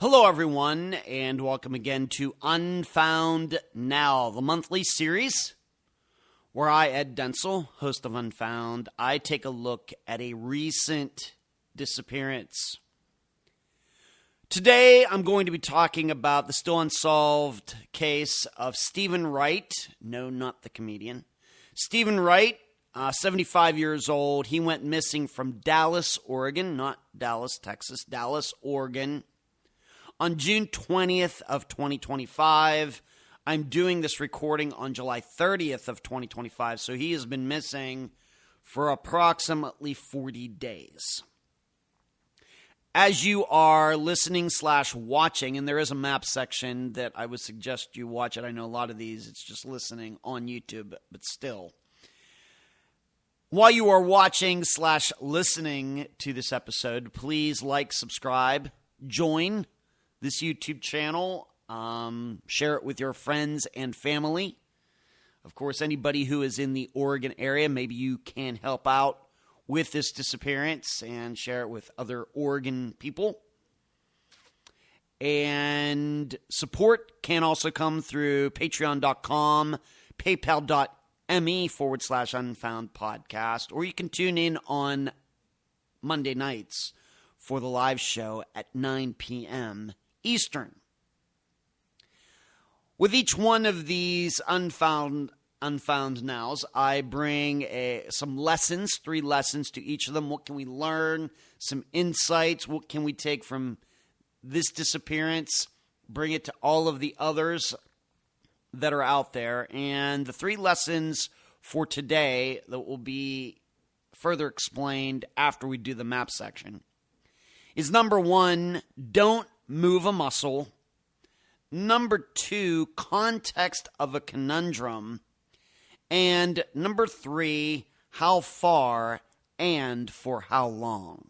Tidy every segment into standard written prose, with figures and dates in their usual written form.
Hello, everyone, and welcome again to Unfound Now, the monthly series where I, Ed Denzel, host of Unfound, I take a look at a recent disappearance. Today, I'm going to be talking about the still unsolved case of Steven Wright. No, not the comedian. Steven Wright, 75 years old. He went missing from Dallas, Oregon, not Dallas, Texas, Dallas, Oregon, on June 20th of 2025. I'm doing this recording on July 30th of 2025, so he has been missing for approximately 40 days. As you are listening/watching, and there is a map section that I would suggest you watch it. I know a lot of these, it's just listening on YouTube, but still. While you are watching/listening to this episode, please like, subscribe, join this YouTube channel, share it with your friends and family. Of course, anybody who is in the Oregon area, maybe you can help out with this disappearance and share it with other Oregon people. And support can also come through patreon.com, paypal.me/Unfound Podcast, or you can tune in on Monday nights for the live show at 9 p.m. Eastern. With each one of these Unfound Nows, I bring some lessons, 3 lessons to each of them. What can we learn? Some insights. What can we take from this disappearance? Bring it to all of the others that are out there. And the 3 lessons for today that will be further explained after we do the map section is number 1, don't move a muscle. Number 2, context of a conundrum. And number 3, how far and for how long.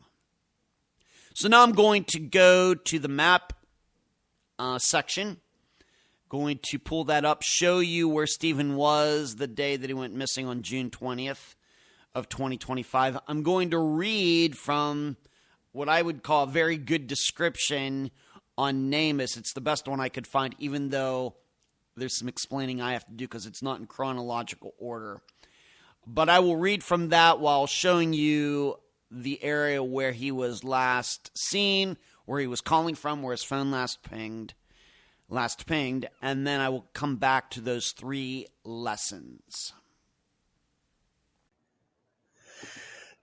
So now I'm going to go to the map section. Going to pull that up, show you where Steven was the day that he went missing on June 20th of 2025. I'm going to read from what I would call a very good description on NamUs. It's the best one I could find, even though there's some explaining I have to do because it's not in chronological order. But I will read from that while showing you the area where he was last seen, where he was calling from, where his phone last pinged, and then I will come back to those 3 lessons.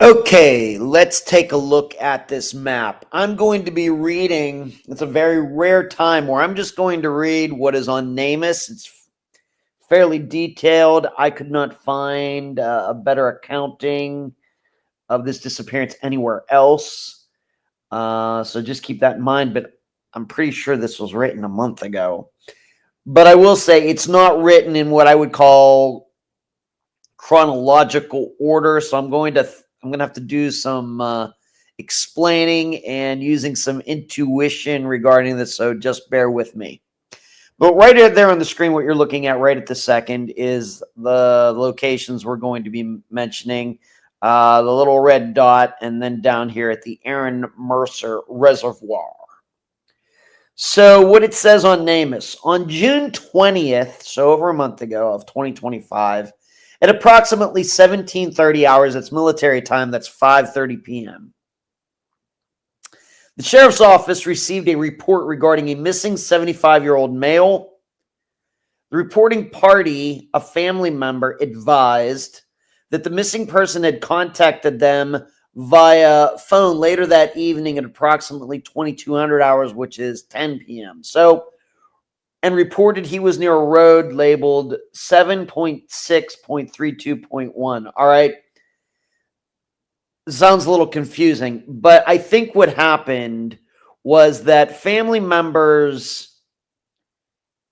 Okay, let's take a look at this map. I'm going to be reading, it's a very rare time where I'm just going to read what is on NamUs. It's fairly detailed. I could not find a better accounting of this disappearance anywhere else. So just keep that in mind, but I'm pretty sure this was written a month ago. But I will say it's not written in what I would call chronological order, so I'm going to have to do some explaining and using some intuition regarding this, so just bear with me. But right there on the screen, what you're looking at right at the second is the locations we're going to be mentioning. The little red dot, and then down here at the Aaron Mercer Reservoir. So what it says on NamUs, on June 20th, so over a month ago of 2025, at approximately 17:30 hours, that's military time, that's 5:30 p.m. The sheriff's office received a report regarding a missing 75-year-old male. The reporting party, a family member, advised that the missing person had contacted them via phone later that evening at approximately 2200 hours, which is 10 p.m. And reported he was near a road labeled 7.6.32.1. All right. Sounds a little confusing, but I think what happened was that family members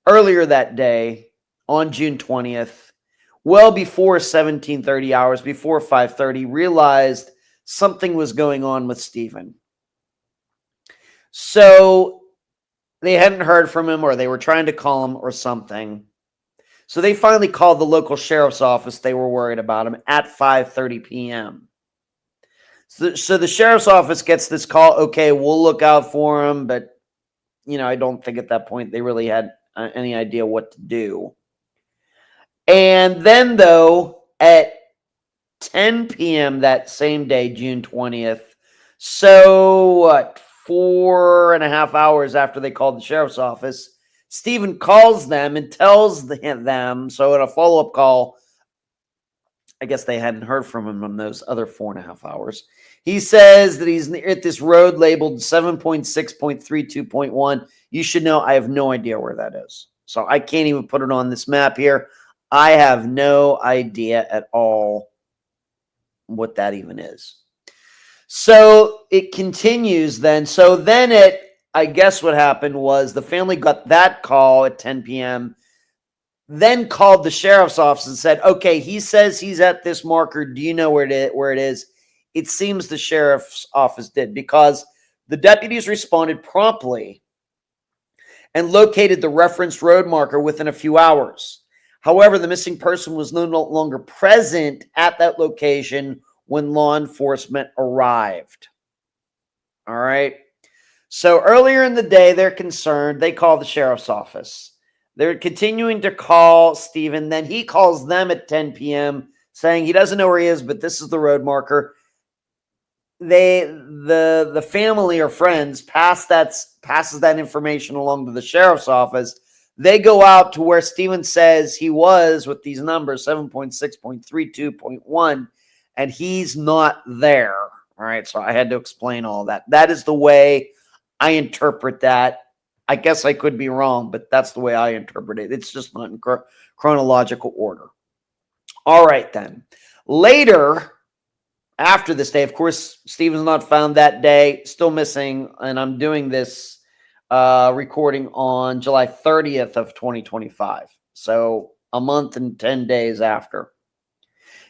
earlier that day on June 20th, well before 1730 hours, before 5:30, realized something was going on with Steven. So they hadn't heard from him, or they were trying to call him or something. So they finally called the local sheriff's office. They were worried about him at 5:30 p.m. So the sheriff's office gets this call. Okay, we'll look out for him, but I don't think at that point they really had any idea what to do. And then, though, at 10 p.m. that same day, June 20th, so what, 4.5 hours after they called the sheriff's office, Steven calls them and tells them, so in a follow-up call, I guess they hadn't heard from him in those other 4.5 hours. He says that he's at this road labeled 7.6.32.1. You should know I have no idea where that is. So I can't even put it on this map here. I have no idea at all what that even is. So it continues then. So then I guess what happened was the family got that call at 10 p.m., then called the sheriff's office and said, okay, he says he's at this marker. Do you know where it is? It seems the sheriff's office did, because the deputies responded promptly and located the referenced road marker within a few hours. However, the missing person was no longer present at that location when law enforcement arrived. All right. So earlier in the day, they're concerned. They call the sheriff's office. They're continuing to call Steven. Then he calls them at 10 p.m. saying he doesn't know where he is, but this is the road marker. The family or friends passes that information along to the sheriff's office. They go out to where Steven says he was with these numbers, 7.6.32.1, and he's not there. All right, so I had to explain all that. That is the way I interpret that. I guess I could be wrong, but that's the way I interpret it. It's just not in chronological order. All right, then. Later, after this day, of course, Steven's not found that day, still missing, and I'm doing this recording on July 30th of 2025, so a month and 10 days after.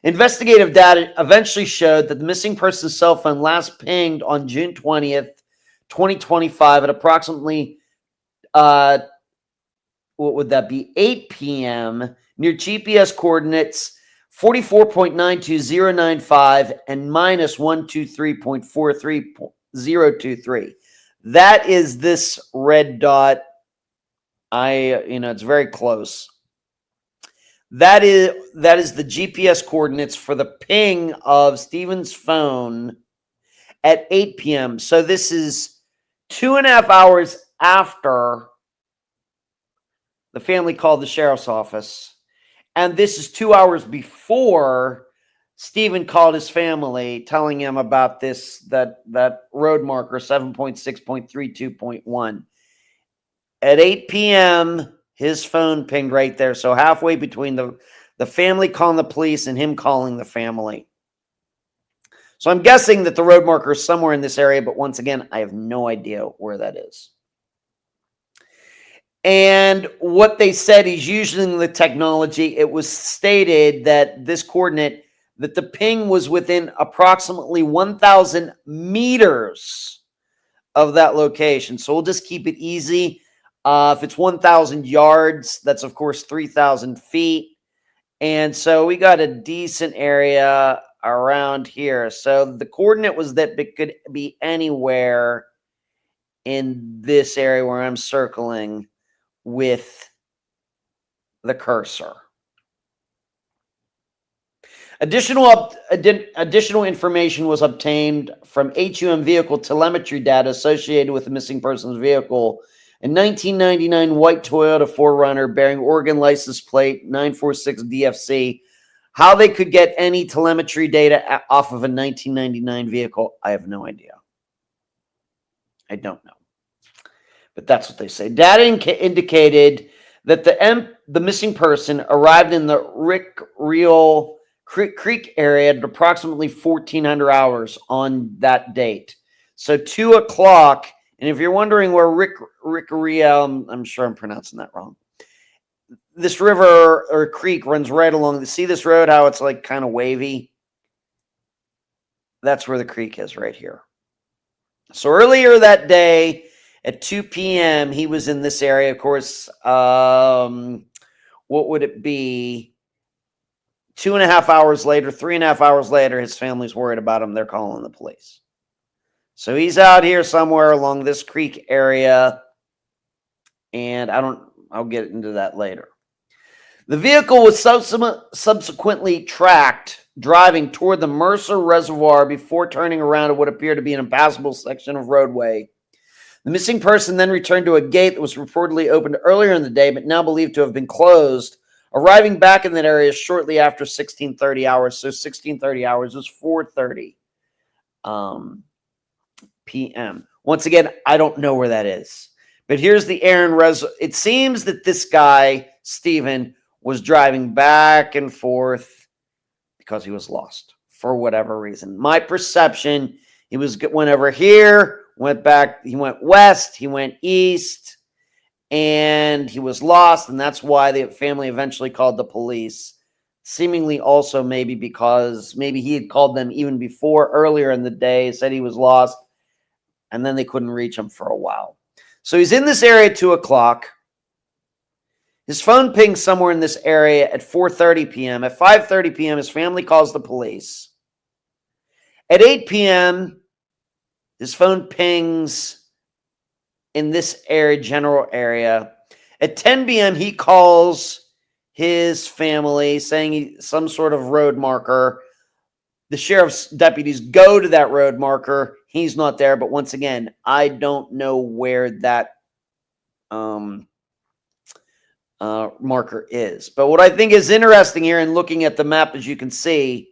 Investigative data eventually showed that the missing person's cell phone last pinged on June 20th, 2025 at approximately what would that be, 8 p.m. near GPS coordinates 44.92095 and minus 123.43023. That is this red dot. It's very close. That is the GPS coordinates for the ping of Steven's phone at 8 p.m. So this is 2.5 hours after the family called the sheriff's office. And this is 2 hours before Steven called his family, telling him about that road marker, 7.6.32.1. At 8 p.m., his phone pinged right there. So halfway between the family calling the police and him calling the family. So I'm guessing that the road marker is somewhere in this area, but once again, I have no idea where that is. And what they said, he's using the technology. It was stated that this coordinate, that the ping was within approximately 1,000 meters of that location. So we'll just keep it easy. If it's 1,000 yards, that's, of course, 3,000 feet. And so we got a decent area around here. So the coordinate was that it could be anywhere in this area where I'm circling with the cursor. Additional information was obtained from HUM vehicle telemetry data associated with the missing person's vehicle. A 1999 white Toyota 4Runner bearing Oregon license plate 946 DFC. How they could get any telemetry data off of a 1999 vehicle, I have no idea. I don't know. But that's what they say. Data indicated that the missing person arrived in the Reel Creek area at approximately 1,400 hours on that date. So 2 o'clock. And if you're wondering where Reel, I'm sure I'm pronouncing that wrong. This river or creek runs right along. See this road, how it's like kind of wavy? That's where the creek is, right here. So earlier that day at 2 p.m., he was in this area. Of course, what would it be? 2.5 hours later, 3.5 hours later, his family's worried about him. They're calling the police. So he's out here somewhere along this creek area. And I'll get into that later. The vehicle was subsequently tracked driving toward the Mercer Reservoir before turning around at what appeared to be an impassable section of roadway. The missing person then returned to a gate that was reportedly opened earlier in the day, but now believed to have been closed, arriving back in that area shortly after 1630 hours. So 1630 hours was 4:30 p.m. Once again, I don't know where that is. But here's the Aaron Reservoir. It seems that this guy, Steven, was driving back and forth because he was lost for whatever reason. My perception, he went over here, went back, he went west, he went east, and he was lost, and that's why the family eventually called the police. Seemingly also maybe because maybe he had called them even before, earlier in the day, said he was lost, and then they couldn't reach him for a while. So he's in this area at 2 o'clock. His phone pings somewhere in this area at 4:30 p.m. At 5:30 p.m., his family calls the police. At 8 p.m., his phone pings in this area, general area. At 10 p.m., he calls his family saying some sort of road marker. The sheriff's deputies go to that road marker. He's not there, but once again, I don't know where that marker is. But what I think is interesting here in looking at the map, as you can see,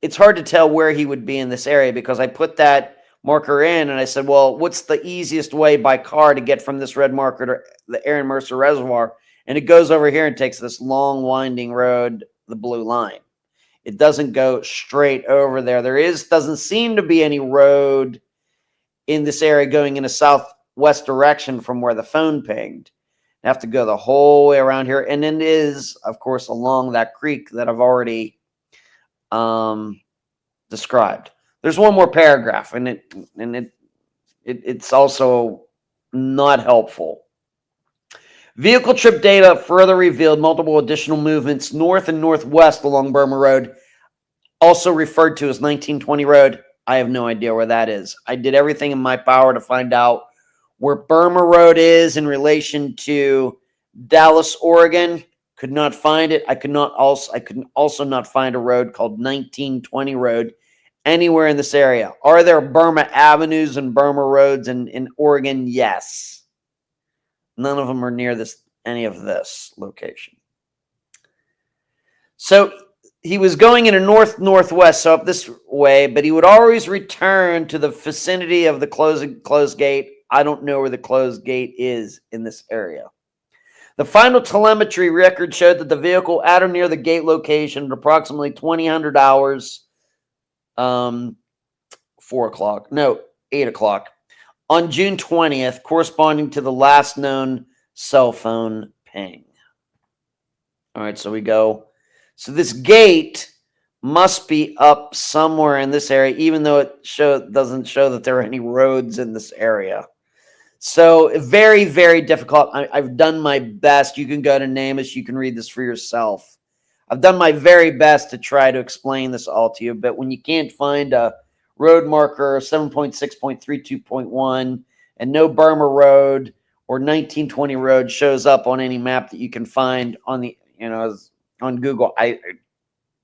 it's hard to tell where he would be in this area because I put that marker in and I said, well, what's the easiest way by car to get from this red marker to the Aaron Mercer Reservoir? And it goes over here and takes this long winding road, the blue line. It doesn't go straight over there. Doesn't seem to be any road in this area going in a southwest direction from where the phone pinged. You have to go the whole way around here. And it is, of course, along that creek that I've already described. There's one more paragraph, and it's also not helpful. Vehicle trip data further revealed multiple additional movements north and northwest along Burma Road, also referred to as 1920 Road. I have no idea where that is. I did everything in my power to find out where Burma Road is in relation to Dallas, Oregon. Could not find it. I could also not find a road called 1920 Road anywhere in this area. Are there Burma avenues and Burma roads in Oregon? Yes. None of them are near any of this location. So he was going in a north-northwest, so up this way, but he would always return to the vicinity of the closed gate. I don't know where the closed gate is in this area. The final telemetry record showed that the vehicle at or near the gate location at approximately 2000 hours, 8 o'clock, on June 20th, corresponding to the last known cell phone ping. All right, so we go. So this gate must be up somewhere in this area, even though it doesn't show that there are any roads in this area. So very, very difficult. I've done my best. You can go to NamUs. You can read this for yourself. I've done my very best to try to explain this all to you, but when you can't find a road marker 7.6.32.1 and no Burma Road or 1920 Road shows up on any map that you can find on on Google, I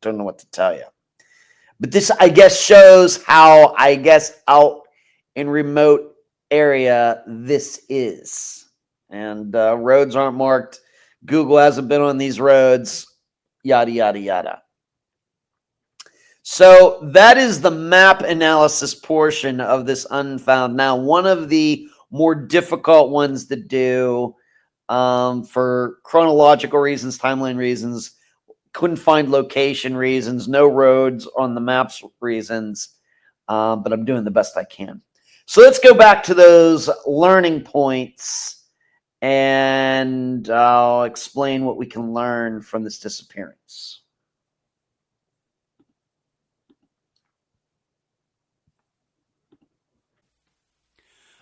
don't know what to tell you. But this, I guess, shows how, out in remote area this is. And roads aren't marked. Google hasn't been on these roads. Yada, yada, yada. So that is the map analysis portion of this Unfound. Now, one of the more difficult ones to do for chronological reasons, timeline reasons, couldn't find location reasons, no roads on the maps reasons, but I'm doing the best I can. So let's go back to those learning points, and I'll explain what we can learn from this disappearance.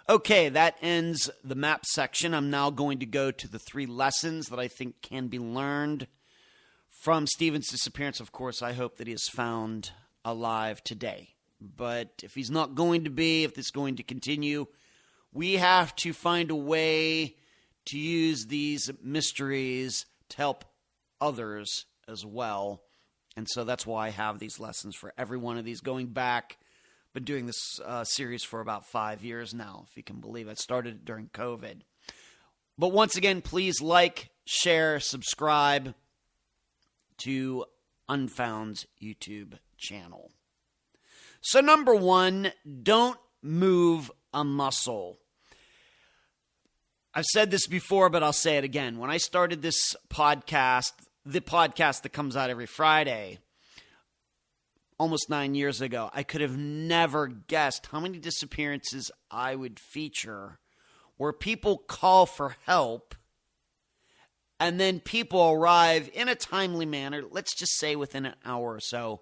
Okay, that ends the map section. I'm now going to go to the 3 lessons that I think can be learned from Steven's disappearance. Of course, I hope that he is found alive today. But if he's not going to be, if this is going to continue, We have to find a way to use these mysteries to help others as well. And so that's why I have these lessons for every one of these. Going back, been doing this series for about 5 years now, if you can believe it. I started it during COVID. But once again, please like, share, subscribe to Unfound's YouTube channel. So number 1, don't move a muscle. I've said this before, but I'll say it again. When I started this podcast, the podcast that comes out every Friday, almost 9 years ago, I could have never guessed how many disappearances I would feature where people call for help and then people arrive in a timely manner, let's just say within an hour or so,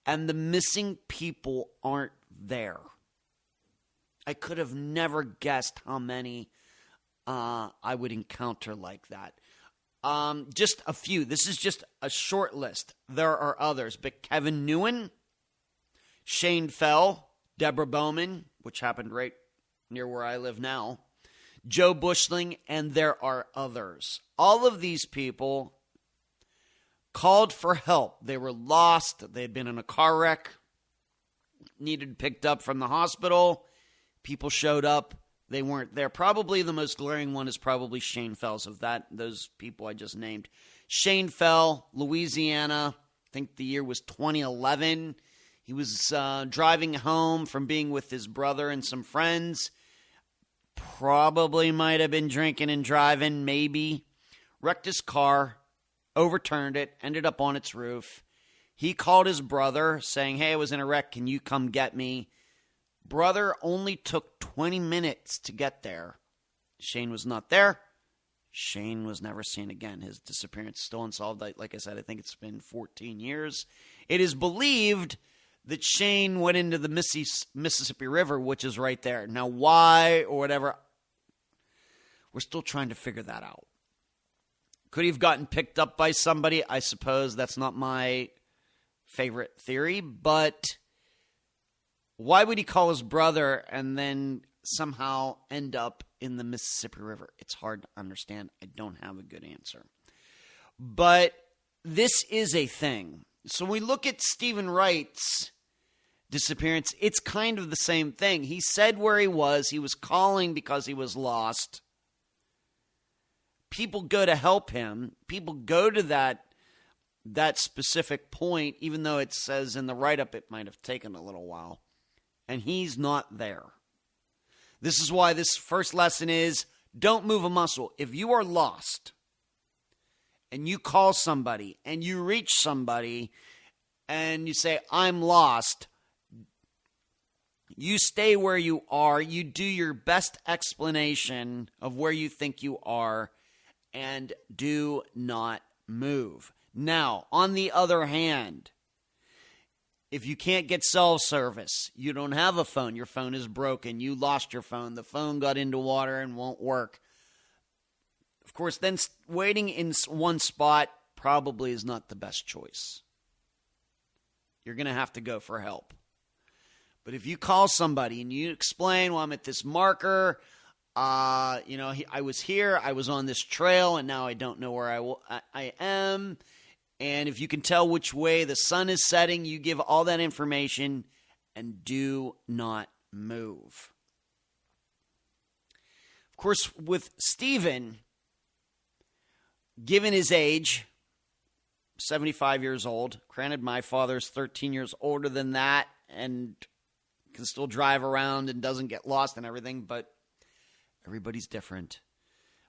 and the missing people aren't there. I could have never guessed how many I would encounter like that. Just a few. This is just a short list. There are others, but Kevin Newen, Shane Fell, Deborah Bowman, which happened right near where I live now, Joe Bushling, and there are others. All of these people called for help. They were lost. They had been in a car wreck, needed picked up from the hospital. People showed up. They weren't there. Probably the most glaring one is probably Shane Fell's of those people I just named. Shane Fell, Louisiana. I think the year was 2011. He was driving home from being with his brother and some friends. Probably might have been drinking and driving, maybe. Wrecked his car, overturned it, ended up on its roof. He called his brother saying, "Hey, I was in a wreck. Can you come get me?" Brother only took 20 minutes to get there. Shane was not there. Shane was never seen again. His disappearance still unsolved. Like I said, I think it's been 14 years. It is believed that Shane went into the Mississippi River, which is right there. Now, why or whatever, we're still trying to figure that out. Could he have gotten picked up by somebody? I suppose that's not my favorite theory, but why would he call his brother and then somehow end up in the Mississippi River? It's hard to understand. I don't have a good answer. But this is a thing. So when we look at Steven Wright's disappearance, it's kind of the same thing. He said where he was. He was calling because he was lost. People go to help him. People go to that specific point, even though it says in the write-up it might have taken a little while. And he's not there. This is why this first lesson is, don't move a muscle. If you are lost and you call somebody and you reach somebody and you say, "I'm lost," you stay where you are. You do your best explanation of where you think you are and do not move. Now, on the other hand, if you can't get cell service, you don't have a phone, your phone is broken, you lost your phone, the phone got into water and won't work. Of course, then waiting in one spot probably is not the best choice. You're going to have to go for help. But if you call somebody and you explain, "Well, I'm at this marker, I was here, I was on this trail, and now I don't know where I am." And if you can tell which way the sun is setting, you give all that information and do not move. Of course, with Steven, given his age, 75 years old, granted my father's 13 years older than that and can still drive around and doesn't get lost and everything, but everybody's different.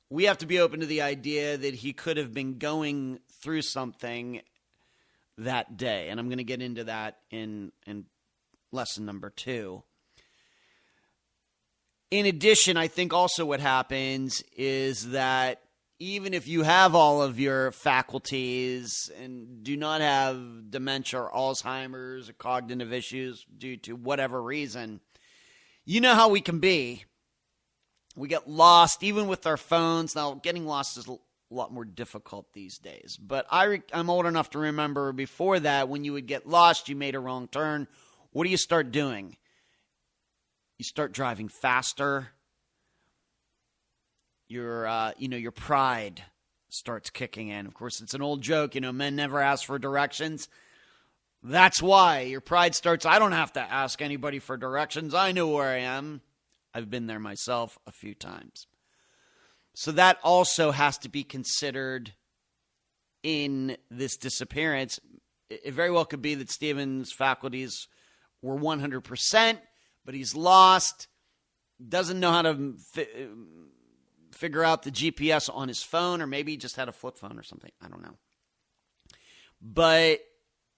We have to be open to the idea that he could have been going through something that day. And I'm going to get into that in lesson number 2. In addition, I think also what happens is that even if you have all of your faculties and do not have dementia or Alzheimer's or cognitive issues due to whatever reason, you know how we can be. We get lost, even with our phones. Now, getting lost is a lot more difficult these days. But I'm old enough to remember before that, when you would get lost, you made a wrong turn. What do you start doing? You start driving faster. your pride starts kicking in. Of course, it's an old joke, men never ask for directions. That's why your pride starts. I don't have to ask anybody for directions. I know where I am. I've been there myself a few times. So that also has to be considered in this disappearance. It very well could be that Steven's faculties were 100%, but he's lost, doesn't know how to figure out the GPS on his phone, or maybe he just had a flip phone or something. I don't know. But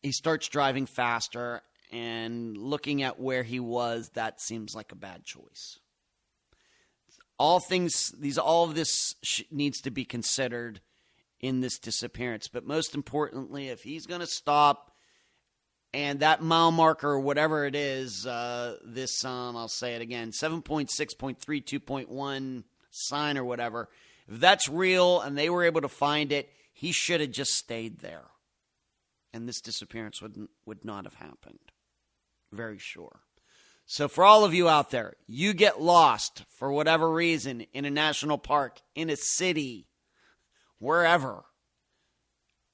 he starts driving faster, and looking at where he was, that seems like a bad choice. All of this needs to be considered in this disappearance. But most importantly, if he's going to stop, and that mile marker or whatever it is, I'll say it again, 7.6.32.1 sign or whatever, if that's real and they were able to find it, he should have just stayed there. And this disappearance would not have happened. Very sure. So for all of you out there, you get lost for whatever reason in a national park, in a city, wherever.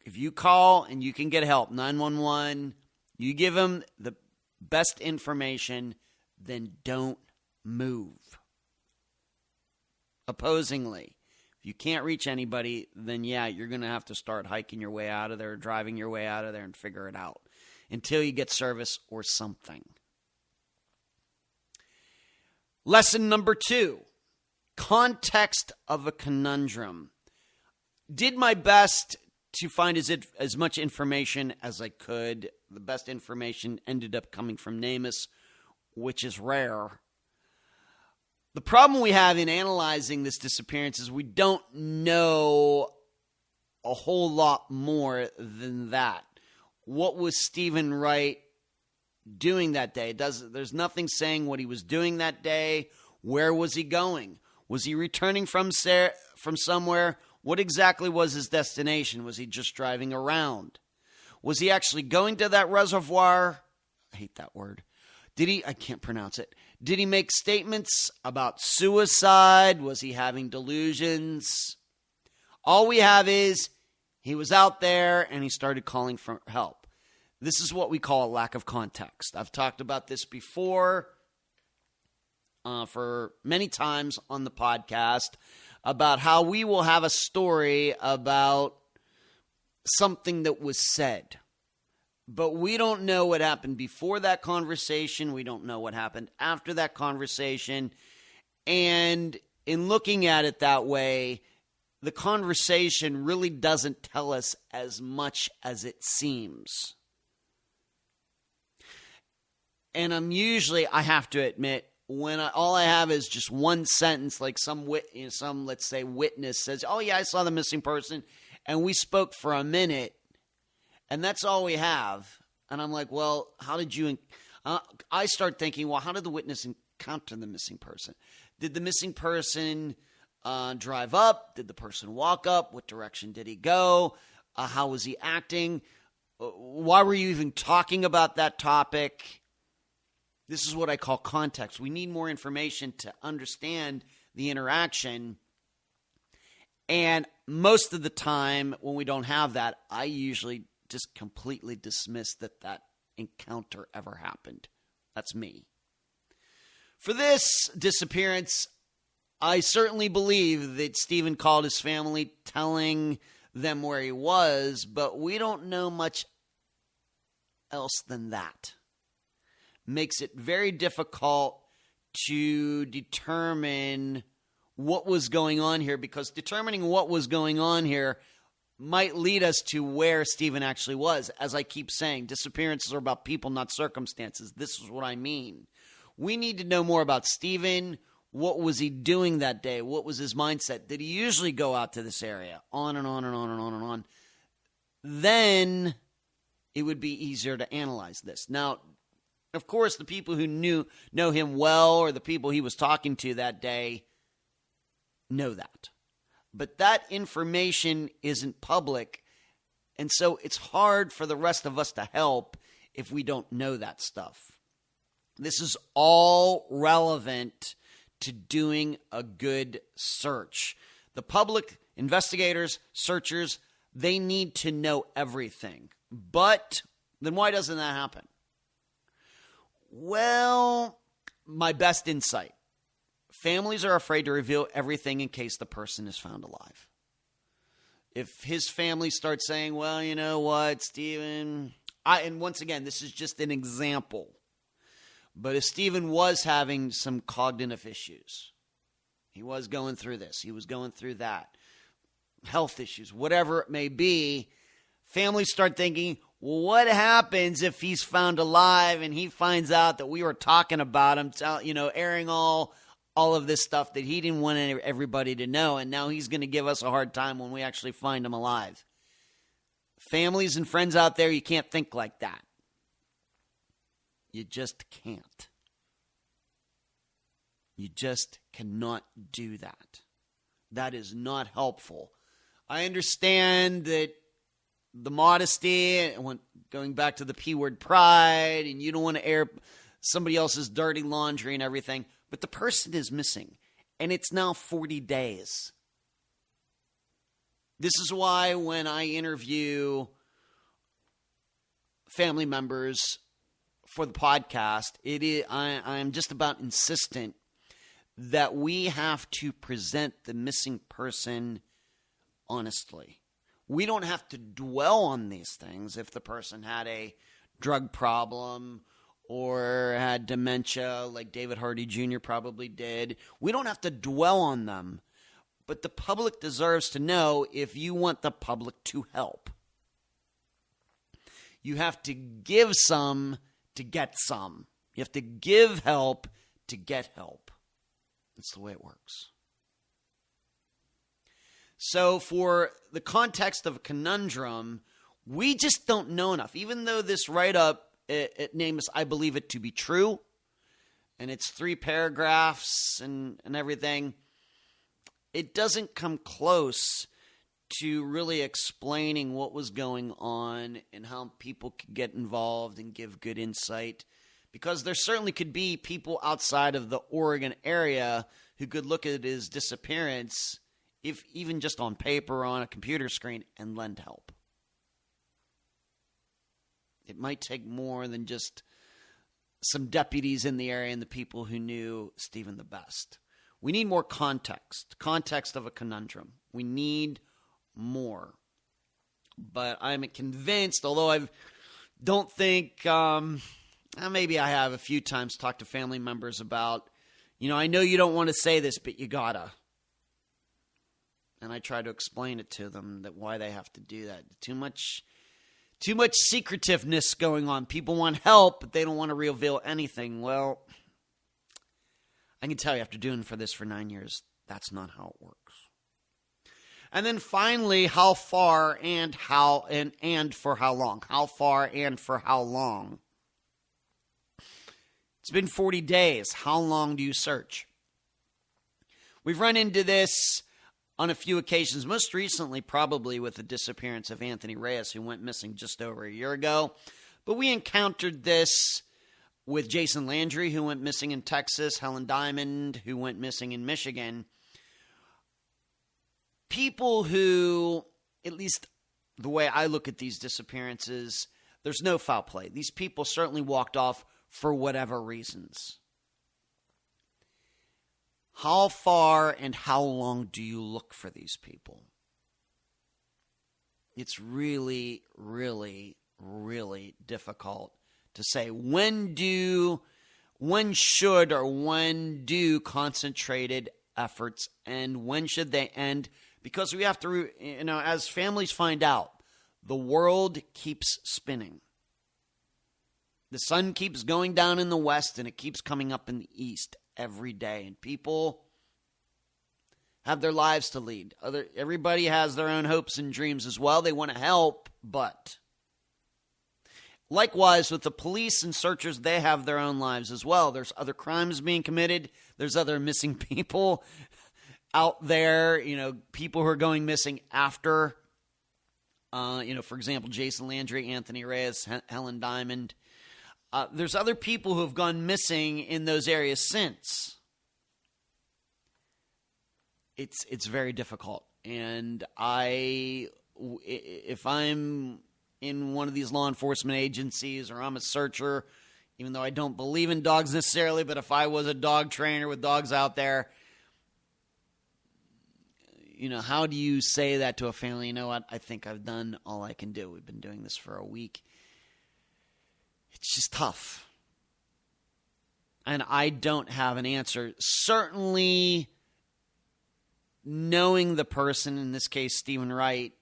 If you call and you can get help, 911, you give them the best information, then don't move. Opposingly, if you can't reach anybody, then you're going to have to start hiking your way out of there, driving your way out of there, and figure it out until you get service or something. Lesson number 2, context of a conundrum. Did my best to find as much information as I could. The best information ended up coming from NamUs, which is rare. The problem we have in analyzing this disappearance is we don't know a whole lot more than that. What was Steven Wright doing that day? There's nothing saying what he was doing that day. Where was he going? Was he returning from somewhere? What exactly was his destination? Was he just driving around? Was he actually going to that reservoir? I hate that word. I can't pronounce it. Did he make statements about suicide? Was he having delusions? All we have is he was out there and he started calling for help. This is what we call a lack of context. I've talked about this before for many times on the podcast about how we will have a story about something that was said. But we don't know what happened before that conversation. We don't know what happened after that conversation. And in looking at it that way, the conversation really doesn't tell us as much as it seems. And I have to admit, when all I have is just one sentence, like some let's say witness says, "Oh yeah, I saw the missing person," and we spoke for a minute, and that's all we have. And I'm like, well, how did you? I start thinking, well, how did the witness encounter the missing person? Did the missing person drive up? Did the person walk up? What direction did he go? How was he acting? Why were you even talking about that topic? This is what I call context. We need more information to understand the interaction. And most of the time when we don't have that, I usually just completely dismiss that encounter ever happened. That's me. For this disappearance, I certainly believe that Steven called his family telling them where he was, but we don't know much else than that. Makes it very difficult to determine what was going on here, because determining what was going on here might lead us to where Steven actually was. As I keep saying, disappearances are about people, not circumstances. This is what I mean. We need to know more about Steven. What was he doing that day? What was his mindset? Did he usually go out to this area? On and on and on and on and on. Then it would be easier to analyze this. Now, of course, the people who know him well, or the people he was talking to that day, know that. But that information isn't public, and so it's hard for the rest of us to help if we don't know that stuff. This is all relevant to doing a good search. The public, investigators, searchers, they need to know everything. But then why doesn't that happen? Well, my best insight. Families are afraid to reveal everything in case the person is found alive. If his family starts saying, well, you know what, Steven, and once again, this is just an example, but if Steven was having some cognitive issues, he was going through this, he was going through that, health issues, whatever it may be, families start thinking, well, what happens if he's found alive and he finds out that we were talking about him, airing all of this stuff that he didn't want everybody to know, and now he's going to give us a hard time when we actually find him alive. Families and friends out there, you can't think like that. You just can't. You just cannot do that. That is not helpful. I understand that the modesty, going back to the P word, pride, and you don't want to air somebody else's dirty laundry and everything, but the person is missing, and it's now 40 days. This is why when I interview family members for the podcast, I'm just about insistent that we have to present the missing person honestly. We don't have to dwell on these things if the person had a drug problem or had dementia like David Hardy Jr. probably did. We don't have to dwell on them. But the public deserves to know if you want the public to help. You have to give some to get some. You have to give help to get help. That's the way it works. So for the context of a conundrum, we just don't know enough. Even though this write-up, it names I believe it to be true, and it's 3 paragraphs and everything, it doesn't come close to really explaining what was going on and how people could get involved and give good insight. Because there certainly could be people outside of the Oregon area who could look at his disappearance, if even just on paper or on a computer screen, and lend help. It might take more than just some deputies in the area and the people who knew Steven the best. We need more context of a conundrum. We need more. But I'm convinced, although I don't think, maybe I have a few times talked to family members about, I know you don't want to say this, but you gotta. And I try to explain it to them that why they have to do that. Too much secretiveness going on. People want help, but they don't want to reveal anything. Well, I can tell you after doing this for 9 years, that's not how it works. And then finally, how far and how and for how long? How far and for how long? It's been 40 days. How long do you search? We've run into this on a few occasions, most recently probably with the disappearance of Anthony Reyes, who went missing just over a year ago. But we encountered this with Jason Landry, who went missing in Texas, Helen Diamond, who went missing in Michigan. People who, at least the way I look at these disappearances, there's no foul play. These people certainly walked off for whatever reasons. How far and how long do you look for these people? It's really, really, really difficult to say when should or when do concentrated efforts end, when should they end, because we have to, as families find out, the world keeps spinning. The sun keeps going down in the west and it keeps coming up in the east every day, and people have their lives to lead. Everybody has their own hopes and dreams as well. They want to help, but likewise with the police and searchers, they have their own lives as well. There's other crimes being committed. There's other missing people out there, people who are going missing after, for example, Jason Landry, Anthony Reyes, Helen Diamond. There's other people who have gone missing in those areas since. it's very difficult. And if I'm in one of these law enforcement agencies or I'm a searcher, even though I don't believe in dogs necessarily, but if I was a dog trainer with dogs out there, how do you say that to a family? You know what? I think I've done all I can do. We've been doing this for a week. It's just tough. And I don't have an answer. Certainly, knowing the person, in this case, Steven Wright,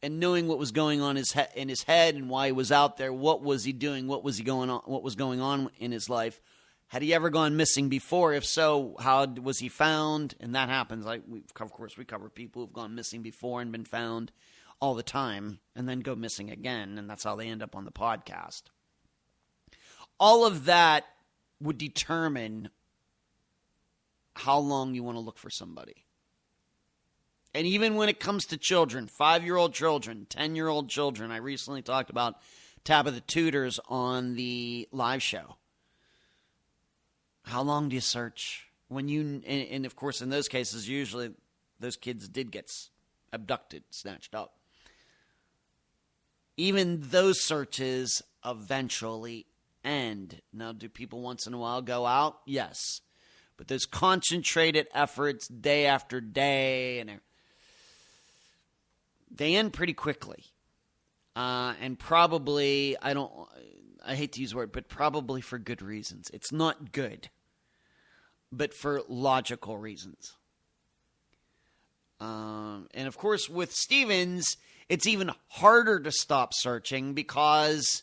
and knowing what was going on in his head and why he was out there, what was he doing, what was going on in his life. Had he ever gone missing before? If so, how was he found? And that happens. Of course, we cover people who've gone missing before and been found all the time and then go missing again, and that's how they end up on the podcast. All of that would determine how long you want to look for somebody. And even when it comes to children, 5-year-old children, 10-year-old children, I recently talked about Tabitha Tutors on the live show. How long do you search? And of course, in those cases, usually those kids did get abducted, snatched up. Even those searches eventually end. Now, do people once in a while go out? Yes. But those concentrated efforts day after day, and they end pretty quickly. And probably, I hate to use the word, but probably for good reasons. It's not good, but for logical reasons. And of course, with Stevens, it's even harder to stop searching because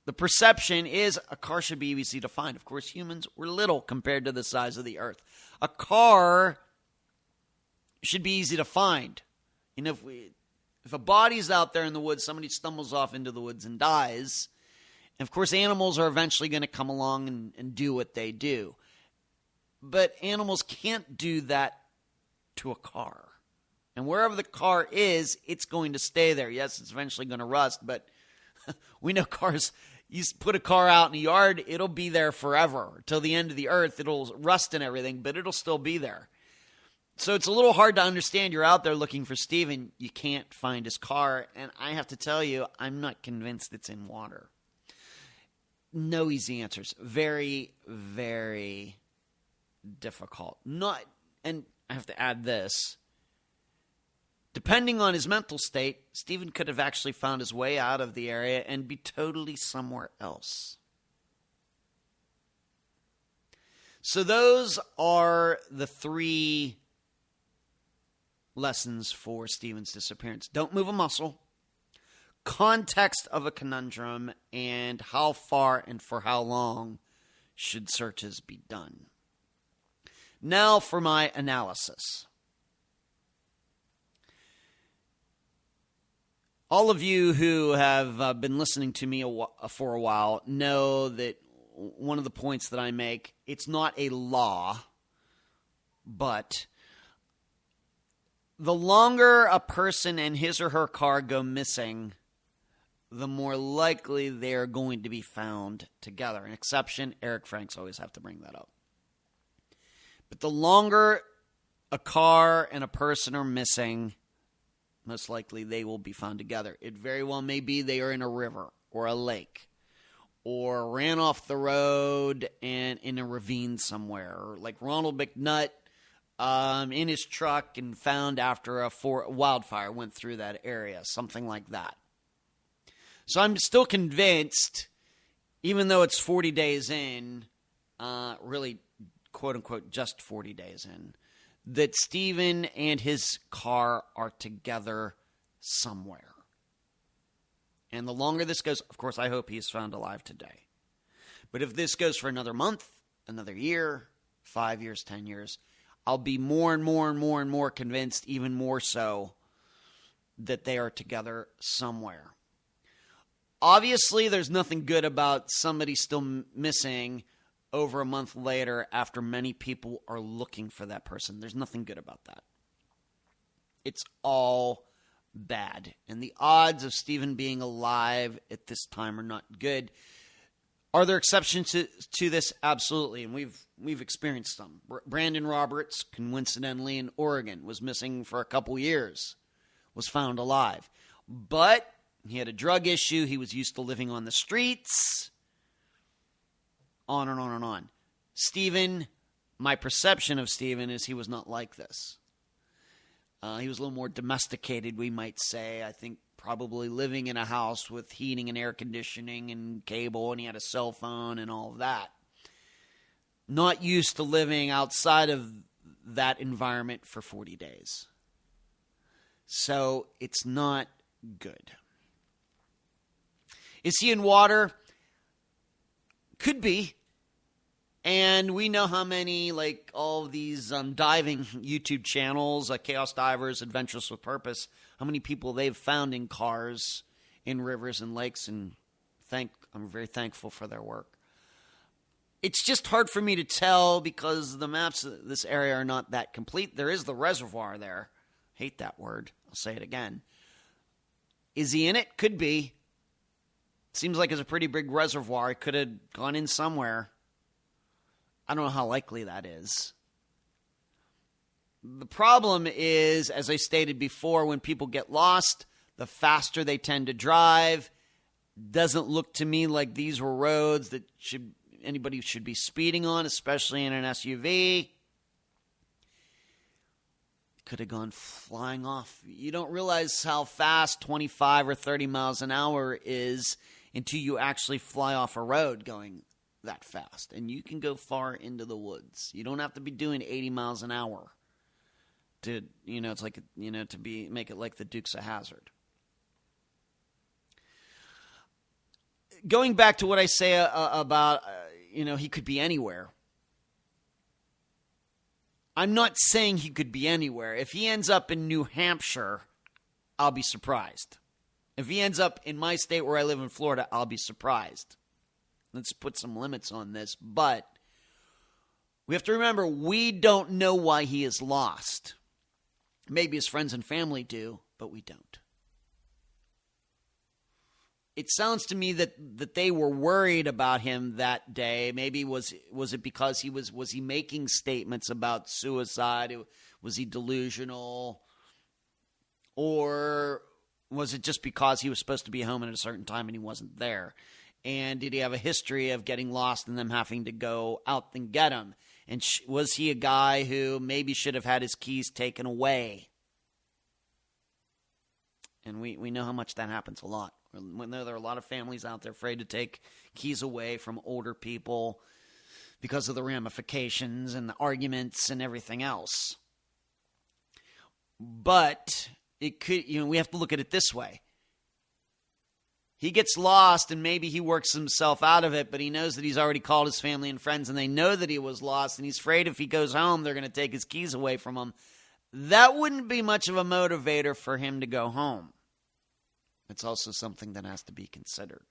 the perception is a car should be easy to find. Of course, humans were little compared to the size of the earth. A car should be easy to find. If a body's out there in the woods, somebody stumbles off into the woods and dies, and of course, animals are eventually going to come along and do what they do. But animals can't do that to a car. And wherever the car is, it's going to stay there. Yes, it's eventually going to rust, but we know cars, you put a car out in the yard, it'll be there forever. Till the end of the earth, it'll rust and everything, but it'll still be there. So it's a little hard to understand. You're out there looking for Steven, you can't find his car, and I have to tell you, I'm not convinced it's in water. No easy answers. Very, very difficult. And I have to add this. Depending on his mental state, Steven could have actually found his way out of the area and be totally somewhere else. So those are the 3 lessons for Steven's disappearance. Don't move a muscle. Context of a conundrum, and how far and for how long should searches be done. Now for my analysis. All of you who have been listening to me for a while know that one of the points that I make, it's not a law, but the longer a person and his or her car go missing, the more likely they are going to be found together. An exception, Eric Franks always have to bring that up. But the longer a car and a person are missing, most likely they will be found together. It very well may be they are in a river or a lake or ran off the road and in a ravine somewhere. Or like Ronald McNutt in his truck and found after a wildfire went through that area, something like that. So I'm still convinced, even though it's 40 days in, really, quote-unquote, just 40 days in, that Steven and his car are together somewhere. And the longer this goes, of course, I hope he is found alive today. But if this goes for another month, another year, 5 years, 10 years, I'll be more and more and more and more convinced, even more so, that they are together somewhere. Obviously, there's nothing good about somebody still missing over a month later after many people are looking for that person. There's nothing good about that. It's all bad. And the odds of Steven being alive at this time are not good. Are there exceptions to this? Absolutely, and we've experienced them. Brandon Roberts, coincidentally in Oregon, was missing for a couple years, was found alive. But he had a drug issue. He was used to living on the streets. On and on and on. Steven, my perception of Steven is he was not like this. He was a little more domesticated, we might say. I think probably living in a house with heating and air conditioning and cable, and he had a cell phone and all of that. Not used to living outside of that environment for 40 days. So it's not good. Is he in water? Could be. And we know how many, like all of these diving YouTube channels, Chaos Divers, Adventures with Purpose, how many people they've found in cars, in rivers and lakes, and I'm very thankful for their work. It's just hard for me to tell because the maps of this area are not that complete. There is the reservoir there. Hate that word. I'll say it again. Is he in it? Could be. Seems like it's a pretty big reservoir. It could have gone in somewhere. I don't know how likely that is. The problem is, as I stated before, when people get lost, the faster they tend to drive. Doesn't look to me like these were roads that anybody should be speeding on, especially in an SUV. Could have gone flying off. You don't realize how fast 25 or 30 miles an hour is until you actually fly off a road going that fast. And you can go far into the woods. You don't have to be doing 80 miles an hour to, it's like, make it like the Dukes of Hazzard. Going back to what I say about, he could be anywhere. I'm not saying he could be anywhere. If he ends up in New Hampshire, I'll be surprised. If he ends up in my state where I live in Florida, I'll be surprised. Let's put some limits on this. But we have to remember, we don't know why he is lost. Maybe his friends and family do, but we don't. It sounds to me that they were worried about him that day. Maybe was it because was he making statements about suicide? Was he delusional? Or was it just because he was supposed to be home at a certain time and he wasn't there? And did he have a history of getting lost and them having to go out and get him? And was he a guy who maybe should have had his keys taken away? And we know how much that happens a lot. When there are a lot of families out there afraid to take keys away from older people because of the ramifications and the arguments and everything else. But it could, we have to look at it this way. He gets lost and maybe he works himself out of it, but he knows that he's already called his family and friends and they know that he was lost and he's afraid if he goes home, they're going to take his keys away from him. That wouldn't be much of a motivator for him to go home. It's also something that has to be considered.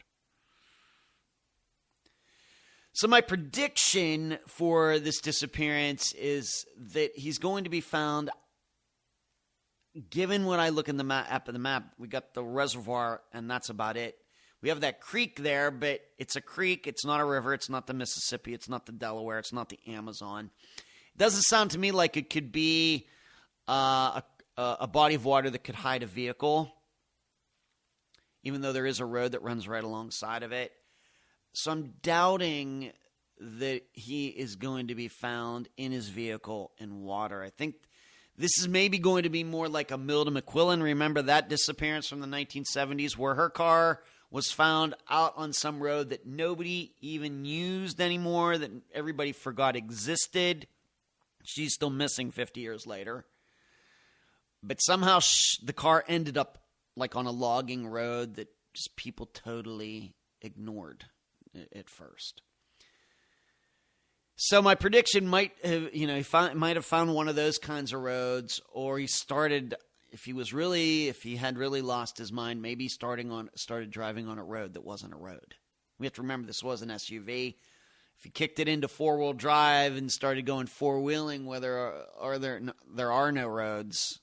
So my prediction for this disappearance is that he's going to be found. Given what I look in the map, we got the reservoir, and that's about it. We have that creek there, but it's a creek. It's not a river. It's not the Mississippi. It's not the Delaware. It's not the Amazon. It doesn't sound to me like it could be a body of water that could hide a vehicle, even though there is a road that runs right alongside of it. So I'm doubting that he is going to be found in his vehicle in water. I think this is maybe going to be more like a Milda McQuillan. Remember that disappearance from the 1970s where her car was found out on some road that nobody even used anymore, that everybody forgot existed. She's still missing 50 years later. But somehow the car ended up like on a logging road that just people totally ignored at first. So my prediction might have, he might have found one of those kinds of roads, or he started, if he had really lost his mind, maybe started driving on a road that wasn't a road. We have to remember this was an SUV. If he kicked it into four-wheel drive and started going four-wheeling where there are no roads,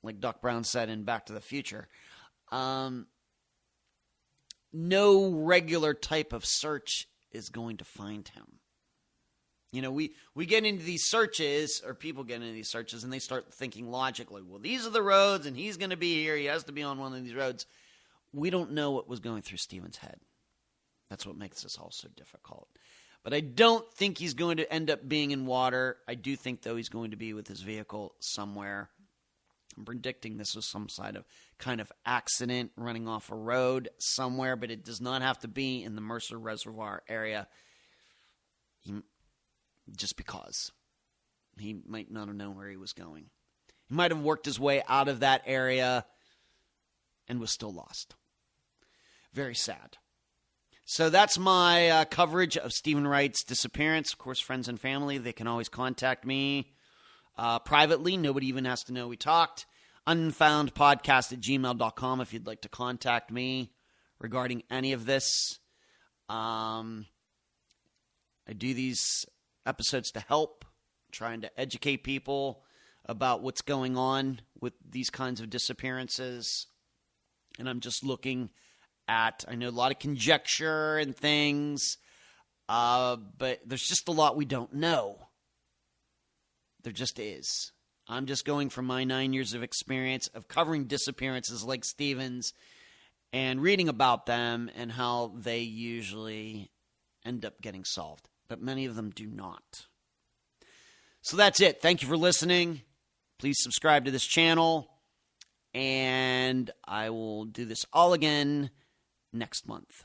like Doc Brown said in Back to the Future, no regular type of search is going to find him. You know, we get into these searches, or people get into these searches, and they start thinking logically, well, these are the roads, and he's going to be here. He has to be on one of these roads. We don't know what was going through Steven's head. That's what makes this all so difficult. But I don't think he's going to end up being in water. I do think, though, he's going to be with his vehicle somewhere. I'm predicting this was some kind of accident running off a road somewhere, but it does not have to be in the Mercer Reservoir area. Just because. He might not have known where he was going. He might have worked his way out of that area and was still lost. Very sad. So that's my coverage of Steven Wright's disappearance. Of course, friends and family, they can always contact me privately. Nobody even has to know we talked. Unfoundpodcast@gmail.com if you'd like to contact me regarding any of this. I do these episodes to help, trying to educate people about what's going on with these kinds of disappearances. And I'm just looking at, I know a lot of conjecture and things, but there's just a lot we don't know. There just is. I'm just going from my 9 years of experience of covering disappearances like Steven's and reading about them and how they usually end up getting solved. But many of them do not. So that's it. Thank you for listening. Please subscribe to this channel. And I will do this all again next month.